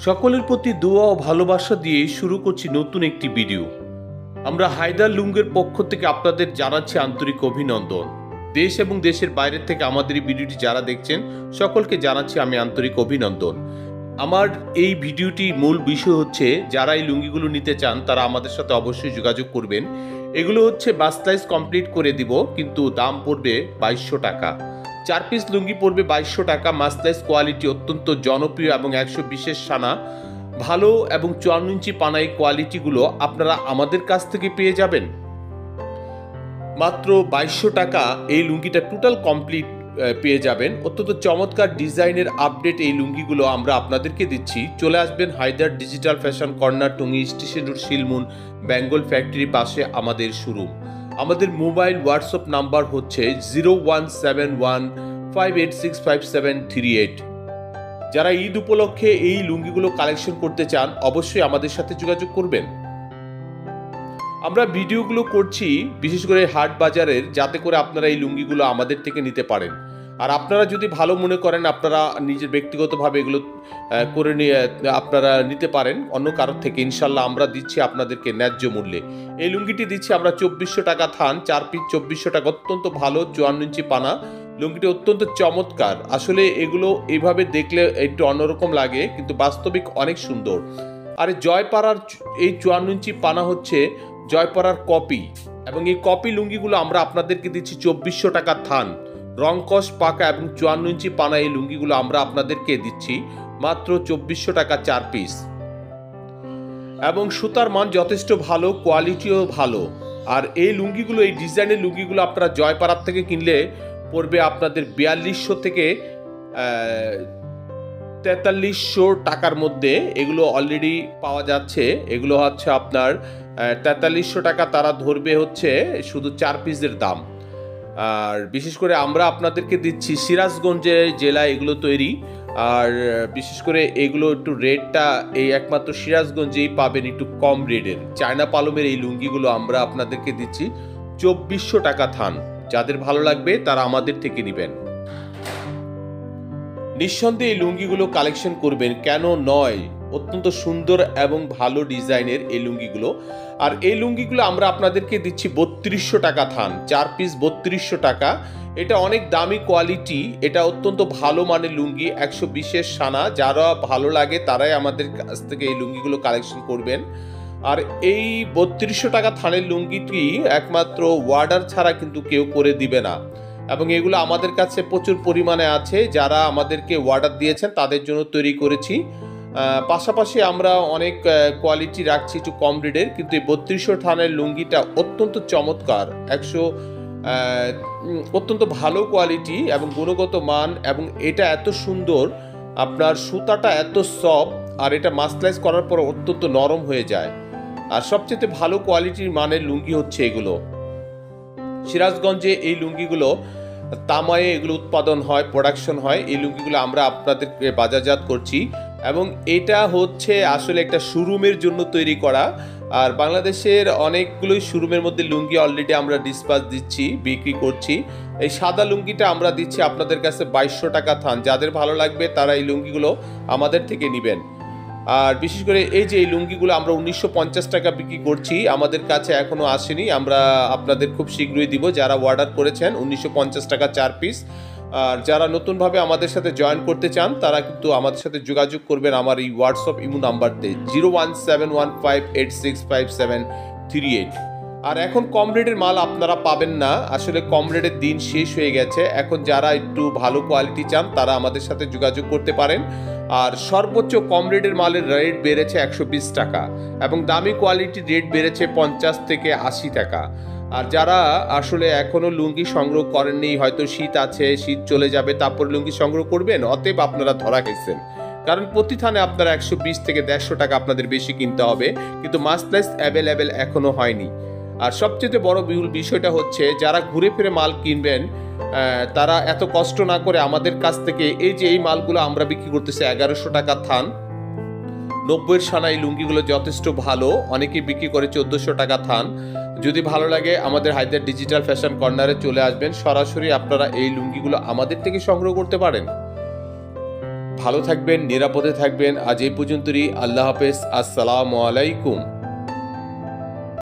সকলের প্রতি দোয়া ও ভালোবাসা দিয়ে শুরু করছি নতুন একটি ভিডিও। আমরা হায়দার লুঙ্গের পক্ষ থেকে আপনাদের জানাচ্ছি আন্তরিক অভিনন্দন। দেশ এবং দেশের বাইরে থেকে আমাদের এই ভিডিওটি যারা দেখছেন সকলকে জানাচ্ছি আমি আন্তরিক অভিনন্দন। আমার এই ভিডিওটি মূল বিষয় হচ্ছে যারা এই লুঙ্গিগুলো নিতে চান তারা আমাদের সাথে অবশ্যই যোগাযোগ করবেন। এগুলো হচ্ছে মাসলাইজ কমপ্লিট করে দিব, কিন্তু দাম পড়বে 2200 টাকা। 4 পিস লুঙ্গি পড়বে 2200 টাকা। মাসলাইজ কোয়ালিটি অত্যন্ত জনপ্রিয় এবং 120 সানা ভালো এবং 54 ইঞ্চি পানাই কোয়ালিটিগুলো আপনারা আমাদের কাছ থেকে পেয়ে যাবেন মাত্র 2200 টাকা। এই লুঙ্গিটা টোটাল কমপ্লিট পেয়ে যাবেন। অত্যন্ত চমৎকার ডিজাইনের আপডেট এই লুঙ্গিগুলো আমরা আপনাদেরকে দিচ্ছি। চলে আসবেন Haidar digital fashion corner, Tongi station road, Shilmun Bengal factory পাশে আমাদের শোরুম। আমাদের মোবাইল হোয়াটসঅ্যাপ নাম্বার হচ্ছে 017158655738। যারা ঈদ উপলক্ষে এই লুঙ্গিগুলো কালেকশন করতে চান অবশ্যই আমাদের সাথে যোগাযোগ করবেন। আমরা ভিডিওগুলো করছি বিশেষ করে হাট বাজারের, যাতে করে আপনারা এই লুঙ্গিগুলো আমাদের থেকে নিতে পারেন। আর আপনারা যদি ভালো মনে করেন আপনারা নিজের ব্যক্তিগতভাবে এগুলো করে নিয়ে আপনারা নিতে পারেন অন্য কারোর থেকে। ইনশাল্লাহ আমরা দিচ্ছি আপনাদেরকে ন্যায্য মূল্যে। এই লুঙ্গিটি দিচ্ছি আমরা 2400 টাকা থান, 4 পিস 2400 টাকা। অত্যন্ত ভালো 54 ইঞ্চি পানা লুঙ্গিটি, অত্যন্ত চমৎকার। আসলে এগুলো এইভাবে দেখলে একটু অন্যরকম লাগে, কিন্তু বাস্তবিক অনেক সুন্দর। আর জয়পাড়ার এই 54 ইঞ্চি পানা হচ্ছে জয়পাড়ার কপি, এবং এই কপি লুঙ্গিগুলো আমরা আপনাদেরকে দিচ্ছি 2400 টাকা থান। রংকশ পাকা এবং 54 ইঞ্চি পানা এই লুঙ্গিগুলো আমরা আপনাদেরকে দিচ্ছি মাত্র 2400 টাকা 4 পিস। এবং সুতার মান যথেষ্ট ভালো, কোয়ালিটিও ভালো। আর এই লুঙ্গিগুলো, এই ডিজাইনের লুঙ্গিগুলো আপনারা জয়পাড়ার থেকে কিনলে পড়বে আপনাদের 4200 থেকে 4300 টাকার মধ্যে। এগুলো অলরেডি পাওয়া যাচ্ছে। এগুলো হচ্ছে আপনার 4300 টাকা তারা ধরবে হচ্ছে শুধু 4 পিসের দাম। আর বিশেষ করে আমরা আপনাদেরকে দিচ্ছি সিরাজগঞ্জে জেলায় এগুলো তৈরি। আর বিশেষ করে এগুলো একটু রেটটা এই একমাত্র সিরাজগঞ্জেই পাবেন একটু কম রেটের। চায়না পালমের এই লুঙ্গিগুলো আমরা আপনাদেরকে দিচ্ছি 2400 টাকা থান। যাদের ভালো লাগবে তারা আমাদের থেকে নেবেন। নিঃসন্দেহে এই লুঙ্গিগুলো কালেকশন করবেন, কেন নয়? অত্যন্ত সুন্দর এবং ভালো ডিজাইনের এই লুঙ্গিগুলো। আর এই লুঙ্গিগুলো আমরা আপনাদেরকে দিচ্ছি 3200 টাকা থান, 4 পিস 3200 টাকা। এটা অনেক দামি কোয়ালিটি, এটা অত্যন্ত ভালো মানের লুঙ্গি, 120 সানা। যারা ভালো লাগে তারাই আমাদের কাছ থেকে এই লুঙ্গিগুলো কালেকশন করবেন। আর এই 3200 টাকা থানের লুঙ্গিটি একমাত্র ওয়ার্ডার ছাড়া কিন্তু কেউ করে দিবে না, এবং এগুলো আমাদের কাছে প্রচুর পরিমাণে আছে। যারা আমাদেরকে অর্ডার দিয়েছেন তাদের জন্য তৈরি করেছি। পাশাপাশি আমরা অনেক কোয়ালিটি রাখছি একটু কম রেটের, কিন্তু এই 3200 থানের লুঙ্গিটা অত্যন্ত চমৎকার, অত্যন্ত ভালো কোয়ালিটি এবং গুণগত মান। এবং এটা এত সুন্দর, আপনার সুতাটা এত সফট, আর এটা মাসলাইজ করার পর অত্যন্ত নরম হয়ে যায়। আর সবচেয়ে ভালো কোয়ালিটির মানের লুঙ্গি হচ্ছে এগুলো। সিরাজগঞ্জে এই লুঙ্গিগুলো তামায়ে এগুলো উৎপাদন হয়, প্রোডাকশন হয়। এই লুঙ্গিগুলো আমরা আপনাদেরকে বাজারজাত করছি, এবং এটা হচ্ছে আসলে একটা শোরুমের জন্য তৈরি করা। আর বাংলাদেশের অনেকগুলোই শোরুমের মধ্যে লুঙ্গি অলরেডি আমরা ডিসপ্যাচ দিচ্ছি, বিক্রি করছি। এই সাদা লুঙ্গিটা আমরা দিচ্ছি আপনাদের কাছে 2200 টাকা থান। যাদের ভালো লাগবে তারা এই লুঙ্গিগুলো আমাদের থেকে নেবেন। আর বিশেষ করে এই যে এই লুঙ্গিগুলো আমরা 1950 টাকা বিক্রি করছি, আমাদের কাছে এখনো আসেনি, আমরা আপনাদের খুব শীঘ্রই দিব। যারা অর্ডার করেছেন 1950 টাকা 4 পিস। আর যারা নতুনভাবে আমাদের সাথে জয়েন করতে চান তারা কিন্তু আমাদের সাথে যোগাযোগ করবেন আমার এই হোয়াটসঅ্যাপ ইমো নাম্বারতে 017158655738। আর এখন কম রেটের মাল আপনারা পাবেন না, আসলে কম রেটের দিন শেষ হয়ে গেছে। এখন যারা একটু ভালো কোয়ালিটি চান তারা আমাদের সাথে যোগাযোগ করতে পারেন। আর সর্বোচ্চ কম রেটের মালের রেট বেড়েছে 120 টাকা, এবং দামি কোয়ালিটির রেট বেড়েছে 50 থেকে 80 টাকা। আর যারা আসলে এখনো লুঙ্গি সংগ্রহ করেননি, হয়তো শীত আছে, শীত চলে যাবে, তারপর লুঙ্গি সংগ্রহ করবেন, অতএব আপনারা ধরা খেয়েছেন। কারণ প্রতি থানে আপনারা 120 থেকে 150 টাকা আপনাদের বেশি কিনতে হবে, কিন্তু মাসলাইজ অ্যাভেলেবেল এখনো হয়নি। আর সবচেয়ে বড় বিষয়টা হচ্ছে যারা ঘুরে ফিরে মাল কিনবেন তারা এত কষ্ট না করে আমাদের কাছ থেকে এই যে এই মালগুলো আমরা বিক্রি করতেছি 1100 টাকা থান। 90 সানা এই লুঙ্গিগুলো যথেষ্ট ভালো, অনেকে বিক্রি করে 1400 টাকা থান। যদি ভালো লাগে আমাদের হায়দার ডিজিটাল ফ্যাশন কর্নারে চলে আসবেন, সরাসরি আপনারা এই লুঙ্গিগুলো আমাদের থেকে সংগ্রহ করতে পারেন। ভালো থাকবেন, নিরাপদে থাকবেন। আজ এই পর্যন্তই। আল্লাহ হাফেজ। আসসালামু আলাইকুম।